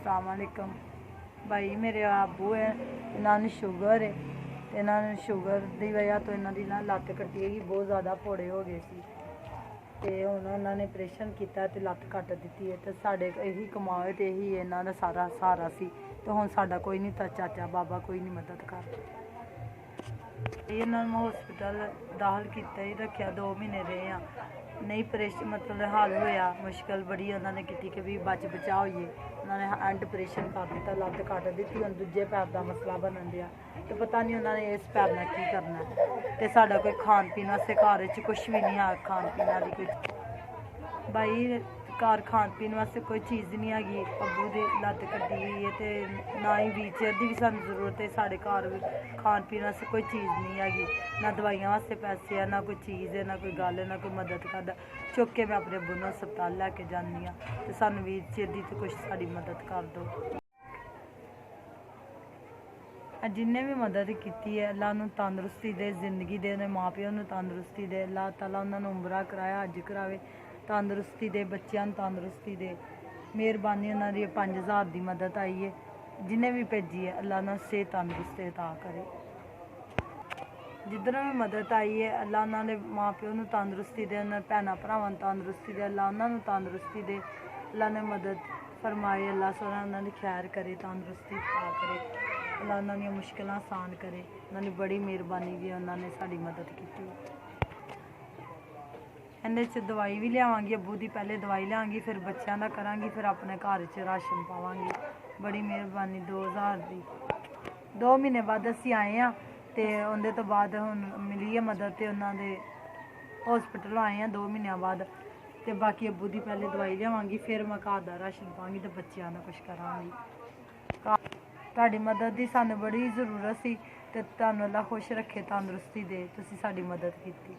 अस्सलाम वालेकुम भाई। मेरे आबू है, इन्होंने शुगर है, तो इन्होंने शुगर की वजह तो इन्हों की ना लत्त कट्टी गई, बहुत ज़्यादा फोड़े हो गए सी ते हुण उन्होंने ऑपरेशन किया तो लत्त कट दी है। तो साढ़े यही कमाए तो यही इन्हों का सारा सहारा सी। तो हुण साडा कोई नहीं, चाचा बाबा कोई नहीं मदद कर। इन्होंने हॉस्पिटल दाखिल किया ही रखा, 2 महीने रहे हैं, नहीं ऑपरेशन मतलब हल होया, मुश्किल बड़ी उन्होंने की कि भी बच बचा होइए। उन्होंने एंड ऑपरेशन कर दिता, लत्त कट दी, हम दूजे पैर का मसला बनन दिया। तो पता नहीं उन्होंने इस पैर में की करना है। तो साडा कोई खान पीन वास्ते घर कुछ भी नहीं है, खान पीन वाली कोई भाई घर खान पीन वास्ते कोई चीज़ नहीं हैगी। अब्बू की लत्त कट्टी गई है, तो ना ही व्हील चेयर की भी सानू जरूरत है। साढ़े घर खान पीन वास्ते कोई चीज़ नहीं हैगी, ना दवाइयां वास्ते पैसे है, ना कोई चीज़ है, ना कोई गल है, ना कोई मदद करता। चुक के मैं अपने अब्बू नूं हस्पताल लैके जानी हाँ, तो सानू व्हील चेयर की तो कुछ साड़ी मदद कर दो। जिन्हें भी मदद की है, अल्लाह नूं तंदुरुस्ती दे, जिंदगी दे, माँ प्यो नूं तंदुरुस्ती दे। अल्लाह ताला उन्होंने उमरा कराया, हज करावे, तंदुरुस्ती दे, बच्चों तंदुरुस्ती दे। मेहरबानी उन्होंने 5000 की मदद आई है, जिन्हें भी भेजी है अल्लाह ना सेहत तंदुरुस्ती अता करे। जिधरों भी मदद आई है अल्लाह उन्होंने माँ प्यो नूं तंदुरुस्ती दे, उन्होंने भैन भरावां नूं तंदुरुस्ती दे, अल्लाह उन्होंने तंदुरुस्ती दे। अल्लाह ने मदद फरमाए, अल्लाह सोना उन्होंने खैर करे, तंदुरुस्ती अता करे, अल्लाह उन्होंने मुश्किल आसान करे। उन्होंने बड़ी मेहरबानी भी उन्होंने साड़ी मदद की। इहदे च दवाई भी लियावांगी, अब्बू की पहले दवाई लियावांगी, फिर बच्चों का करांगी, फिर अपने घर च राशन पावांगी। बड़ी मेहरबानी। 2000 की 2 महीने बाद असी आए हैं, तो उनके तो बाद हुण मिली है मदद, तो उन्होंने हॉस्पिटलों आए हैं 2 महीनों बाद। तो बाकी अब्बू की पहले दवाई लियावांगी, फिर मैं घर का राशन पावांगी, तो बच्चों का कुछ करांगी। तुहाडी मदद की सानू बड़ी जरूरत सी, ते तुहानू अल्लाह खुश रखे, तंदुरुस्ती दे, तुसीं साडी मदद की।